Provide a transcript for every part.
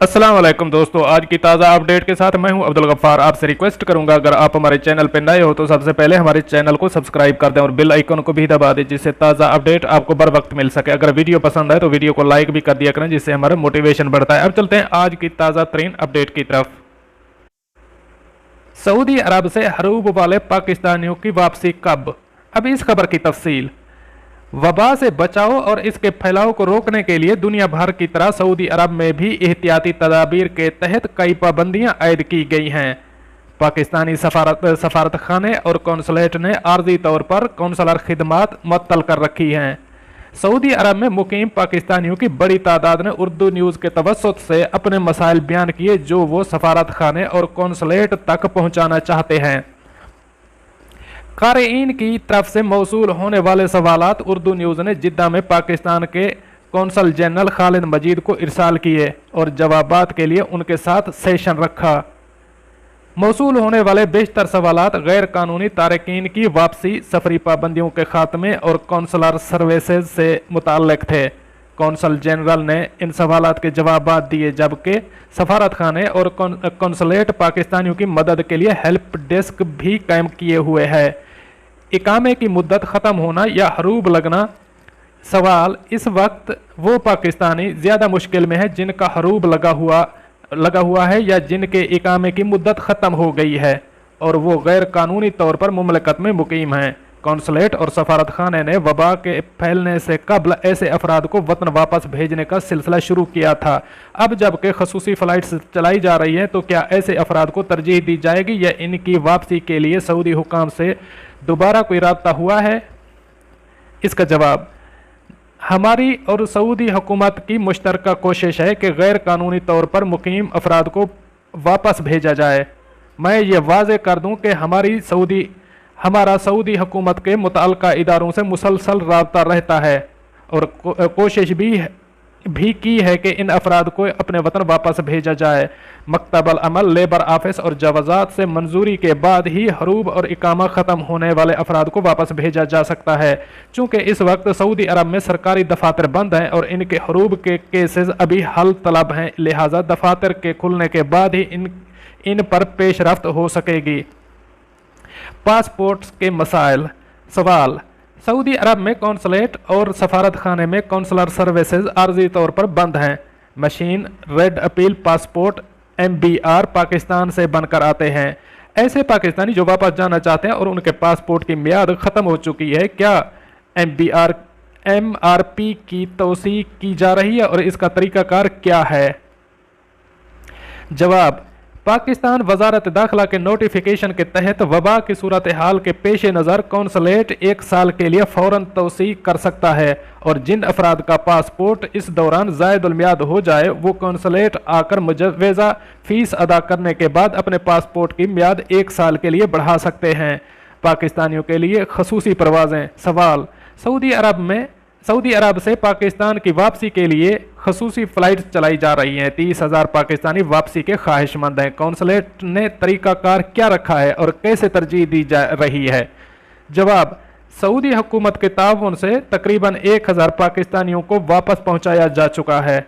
अस्सलाम वालेकुम दोस्तों, आज की ताज़ा अपडेट के साथ मैं हूं अब्दुल गफ्फार। आपसे रिक्वेस्ट करूंगा अगर आप हमारे चैनल पर नए हो तो सबसे पहले हमारे चैनल को सब्सक्राइब कर दें और बेल आइकन को भी दबा दें जिससे ताज़ा अपडेट आपको बर वक्त मिल सके। अगर वीडियो पसंद आए तो वीडियो को लाइक भी कर दिया करें जिससे हमारा मोटिवेशन बढ़ता है। अब चलते हैं आज की ताज़ा तरीन अपडेट की तरफ। सऊदी अरब से हरूब वाले पाकिस्तानियों की वापसी कब? अब इस खबर की तफसील। वबा से बचाव और इसके फैलाव को रोकने के लिए दुनिया भर की तरह सऊदी अरब में भी एहतियाती तदाबीर के तहत कई पाबंदियां आयद की गई हैं। पाकिस्तानी सफारत खाने और कौंसलेट ने आर्जी तौर पर कौंसलर खिदमात मुअत्तल कर रखी हैं। सऊदी अरब में मुकीम पाकिस्तानियों की बड़ी तादाद ने उर्दू न्यूज़ के तवस्सुत से अपने मसाइल बयान किए जो वो सफारत खाने और कौंसलेट तक पहुँचाना चाहते हैं। क़ारीन की तरफ से मौसूल होने वाले सवालात उर्दू न्यूज़ ने जिद्दा में पाकिस्तान के कौंसल जनरल खालिद मजीद को इरसाल किए और जवाबात के लिए उनके साथ सेशन रखा। मौसूल होने वाले बेशतर सवालात गैर कानूनी तारकीन की वापसी, सफरी पाबंदियों के खात्मे और कौंसलर सर्विसेज से मुताल्लिक थे। कौंसल जनरल ने इन सवालात के जवाबात दिए जबकि सफारत खाने और कौंसलेट पाकिस्तानियों की मदद के लिए हेल्प डेस्क भी कायम किए हुए है। इकामे की मुद्दत ख़त्म होना या हरूब लगना। सवाल, इस वक्त वो पाकिस्तानी ज़्यादा मुश्किल में है जिनका हरूब लगा हुआ है या जिनके इकामे की मुद्दत ख़त्म हो गई है और वो गैर कानूनी तौर पर मुमलकत में मुकीम हैं। कौंसलेट और सफारत खाने ने वबा के फैलने से कबल ऐसे अफराद को वतन वापस भेजने का सिलसिला शुरू किया था। अब जबकि खसूसी फ़्लाइट्स चलाई जा रही हैं तो क्या ऐसे अफराद को तरजीह दी जाएगी या इनकी वापसी के लिए सऊदी हुकाम से दोबारा कोई राब्ता हुआ है? इसका जवाब, हमारी और सऊदी हुकूमत की मुश्तरका कोशिश है कि गैर कानूनी तौर पर मुकीम अफराद को वापस भेजा जाए। मैं ये वाज़े कर दूँ कि हमारा सऊदी हुकूमत के मुतअल्लिक़ा इदारों से मुसलसल राब्ता रहता है और कोशिश भी की है कि इन अफराद को अपने वतन वापस भेजा जाए। मकतबल अमल, लेबर ऑफिस और जवाज़ात से मंजूरी के बाद ही हरूब और इकामा ख़त्म होने वाले अफराद को वापस भेजा जा सकता है। चूँकि इस वक्त सऊदी अरब में सरकारी दफातर बंद हैं और इनके हरूब के केसेस अभी हल तलब हैं, लिहाजा दफातर के खुलने के बाद ही इन पर पेशरफ्त हो सकेगी। पासपोर्ट के मसाइल। सवाल, सऊदी अरब में कौंसलेट और सफारत खाने में कौंसलर सर्विसेज आर्जी तौर पर बंद हैं। Machine red appeal passport MBR Pakistan से बनकर आते हैं। ऐसे पाकिस्तानी जो वापस जाना चाहते हैं और उनके पासपोर्ट की मियाद ख़त्म हो चुकी है, क्या MRP की तौसीक़ की जा रही है और इसका तरीक़ाकार क्या है? जवाब, पाकिस्तान वजारत दाखिला के नोटिफिकेशन के तहत वबा की सूरत हाल के पेश नज़र कौंसलेट 1 साल के लिए फ़ौरन तौसीक़ कर सकता है और जिन अफराद का पासपोर्ट इस दौरान ज़ायदुल मियाद हो जाए वो कौंसलेट आकर मुजव्वज़ा फ़ीस अदा करने के बाद अपने पासपोर्ट की मियाद 1 साल के लिए बढ़ा सकते हैं। पाकिस्तानियों के लिए खसूसी परवाज़ें। सवाल, सऊदी अरब से पाकिस्तान की वापसी के लिए खसूसी फ़्लाइट चलाई जा रही हैं। 30,000 पाकिस्तानी वापसी के ख्वाहिशमंद हैं। कौंसलेट ने तरीक़ाकार क्या रखा है और कैसे तरजीह दी जा रही है? जवाब, सऊदी हुकूमत के ताउन से तकरीबन 1,000 पाकिस्तानियों को वापस पहुँचाया जा चुका है।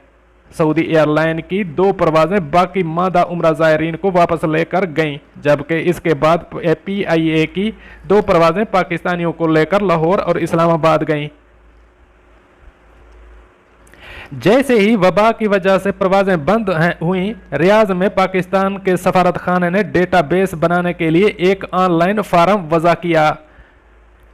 सऊदी एयरलाइन की 2 परवाज़ें बाकी मादा उम्रा ज़ायरीन को वापस लेकर गईं, जबकि इसके बाद PIA की 2 परवाज़ें पाकिस्तानियों को लेकर लाहौर और इस्लामाबाद गईं। जैसे ही वबा की वजह से परवाज़ें बंद हुई, रियाज में पाकिस्तान के सफारत खाने ने डेटाबेस बनाने के लिए एक ऑनलाइन फार्म वज़ा किया।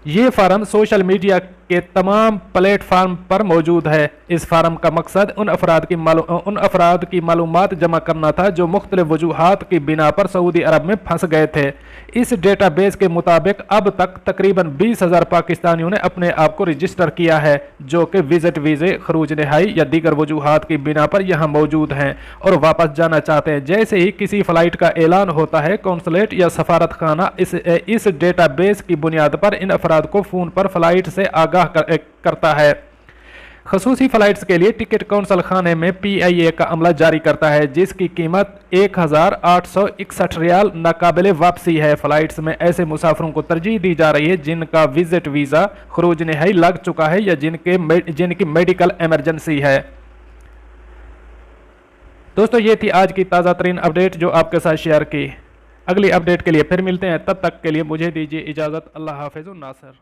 ये फार्म सोशल मीडिया के तमाम प्लेटफार्म पर मौजूद है। इस फार्म का मकसद उन अफराद की मालूमात जमा करना था जो मुख्तलिफ वजूहात की बिना पर सऊदी अरब में फंस गए थे। इस डेटाबेस के मुताबिक अब तक तकरीबन 20,000 पाकिस्तानियों ने अपने आप को रजिस्टर किया है जो कि विजिट वीज़े, खरूज नहाई या दीगर वजूहात की बिना पर यहाँ मौजूद हैं और वापस जाना चाहते हैं। जैसे ही किसी फ़्लाइट का ऐलान होता है, कौंसलेट या सफारत खाना इस डेटाबेस की बुनियाद पर इन अफराद को फ़ोन पर फ़्लाइट से आगाह करता है। खसूसी फ़्लाइट्स के लिए टिकट कौंसल खाने में PIA का अमला जारी करता है जिसकी कीमत 1,861 रियाल नाकाबिले वापसी है। फ़्लाइट्स में ऐसे मुसाफिरों को तरजीह दी जा रही है जिनका विजिट वीज़ा, खरूज नहाई लग चुका है या जिनकी मेडिकल इमरजेंसी है। दोस्तों ये थी आज की ताज़ा तरीन अपडेट जो आपके साथ शेयर की। अगली अपडेट के लिए फिर मिलते हैं, तब तक के लिए मुझे दीजिए इजाज़त। अल्लाह हाफिज़ नासर।